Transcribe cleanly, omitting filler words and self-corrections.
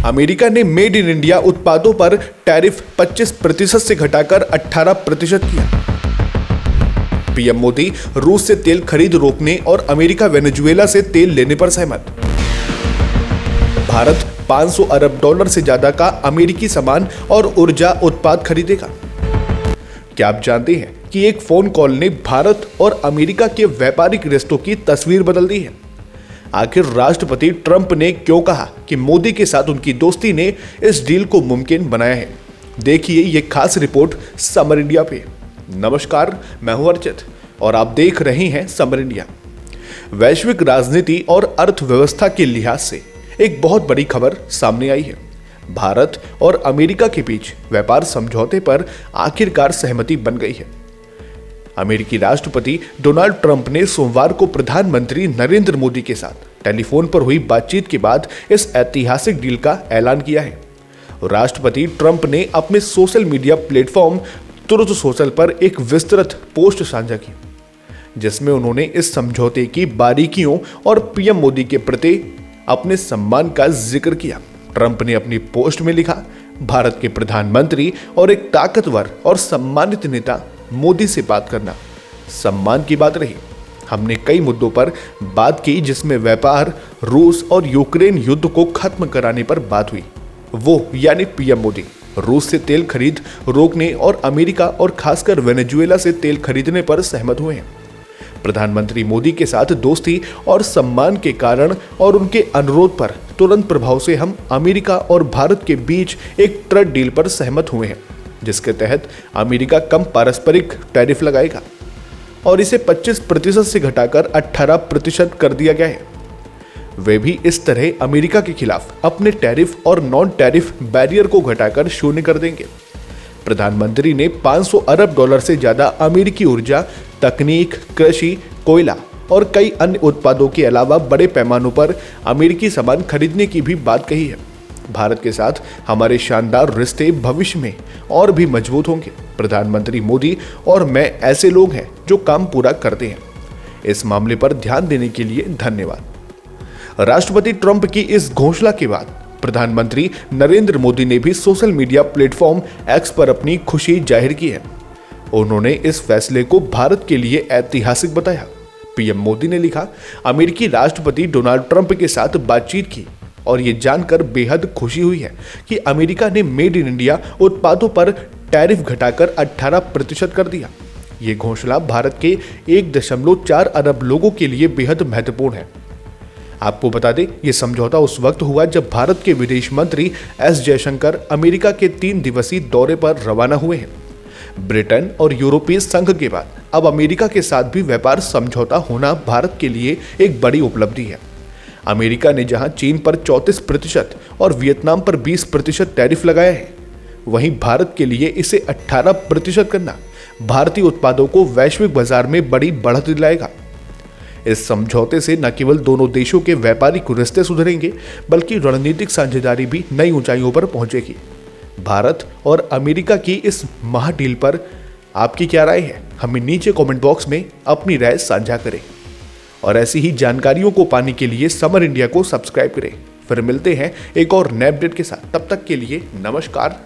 America ने made in India उत्पादों पर टैरिफ 25% से घटाकर 18% किया। पीएम मोदी रूस से तेल खरीद रोकने और अमेरिका वेनेजुएला से तेल लेने पर सहमत। भारत 500 अरब डॉलर से ज्यादा का अमेरिकी सामान और ऊर्जा उत्पाद खरीदेगा। क्या आप जानते हैं कि एक फोन कॉल ने भारत और अमेरिका के व्यापारिक रिश्तों की तस्वीर बदल दी है? आखिर राष्ट्रपति ट्रंप ने क्यों कहा कि मोदी के साथ उनकी दोस्ती ने इस डील को मुमकिन बनाया है? देखिए ये खास रिपोर्ट समर इंडिया पे। नमस्कार, मैं हूं अर्चित और आप देख रहे हैं समर इंडिया। वैश्विक राजनीति और अर्थव्यवस्था के लिहाज से एक बहुत बड़ी खबर सामने आई है। भारत और अमेरिका के बीच व्यापार समझौते पर आखिरकार सहमति बन गई है। अमेरिकी राष्ट्रपति डोनाल्ड ट्रंप ने सोमवार को प्रधानमंत्री नरेंद्र मोदी के साथ टेलीफोन पर हुई बातचीत के बाद इस ऐतिहासिक डील का ऐलान किया है। राष्ट्रपति ट्रंप ने अपने social media platform truth social पर एक विस्तृत पोस्ट साझा की, जिसमें उन्होंने इस समझौते की बारीकियों और पीएम मोदी के प्रति अपने सम्मान का जिक्र किया। ट्रंप ने अपनी पोस्ट में लिखा, भारत के प्रधानमंत्री और एक ताकतवर और सम्मानित नेता मोदी से बात करना सम्मान की बात रही। हमने कई मुद्दों पर बात की, जिसमें व्यापार, रूस और यूक्रेन युद्ध को खत्म कराने पर बात हुई। वो यानी पीएम मोदी रूस से तेल खरीद रोकने और अमेरिका और खासकर वेनेजुएला से तेल खरीदने पर सहमत हुए हैं। प्रधानमंत्री मोदी के साथ दोस्ती और सम्मान के कारण और उनके अनुरोध पर तुरंत प्रभाव से हम अमेरिका और भारत के बीच एक ट्रेड डील पर सहमत हुए हैं, जिसके तहत अमेरिका कम पारस्परिक टैरिफ लगाएगा और इसे 25% से घटाकर 18% कर दिया गया है। वे भी इस तरह अमेरिका के खिलाफ अपने टैरिफ और नॉन टैरिफ बैरियर को घटाकर शून्य कर देंगे। प्रधानमंत्री ने 500 अरब डॉलर से ज्यादा अमेरिकी ऊर्जा, तकनीक, कृषि, कोयला और कई अन्य उत्पादों के अलावा बड़े पैमानों पर अमेरिकी सामान खरीदने की भी बात कही है। भारत के साथ हमारे शानदार रिश्ते भविष्य में और भी मजबूत होंगे। प्रधानमंत्री मोदी और मैं ऐसे लोग हैं जो काम पूरा करते हैं। इस मामले पर ध्यान देने के लिए धन्यवाद। राष्ट्रपति ट्रंप की इस घोषणा के बाद प्रधानमंत्री नरेंद्र मोदी ने भी सोशल मीडिया प्लेटफॉर्म एक्स पर अपनी खुशी जाहिर की है। उन्होंने इस फैसले को भारत के लिए ऐतिहासिक बताया। पीएम मोदी ने लिखा, अमेरिकी राष्ट्रपति डोनाल्ड ट्रंप के साथ बातचीत की और ये जानकर बेहद खुशी हुई है कि अमेरिका ने मेड इन इंडिया उत्पादों पर टैरिफ घटाकर 18% कर दिया। ये घोषणा भारत के 1.4 अरब लोगों के लिए बेहद महत्वपूर्ण है। आपको बता दें, यह समझौता उस वक्त हुआ जब भारत के विदेश मंत्री एस जयशंकर अमेरिका के 3 दिवसीय दौरे पर रवाना हुए हैं। ब्रिटेन और यूरोपीय संघ के बाद अब अमेरिका के साथ भी व्यापार समझौता होना भारत के लिए एक बड़ी उपलब्धि है। अमेरिका ने जहां चीन पर 34% और वियतनाम पर 20% टैरिफ लगाया है, वहीं भारत के लिए इसे 18% करना भारतीय उत्पादों को वैश्विक बाजार में बड़ी बढ़त दिलाएगा। इस समझौते से न केवल दोनों देशों के व्यापारिक रिश्ते सुधरेंगे, बल्कि रणनीतिक साझेदारी भी नई ऊंचाइयों पर पहुंचेगी। भारत और अमेरिका की इस महाडील पर आपकी क्या राय है? हमें नीचे कमेंट बॉक्स में अपनी राय साझा करें और ऐसी ही जानकारियों को पाने के लिए समर इंडिया को सब्सक्राइब करें। फिर मिलते हैं एक और नए अपडेट के साथ। तब तक के लिए नमस्कार।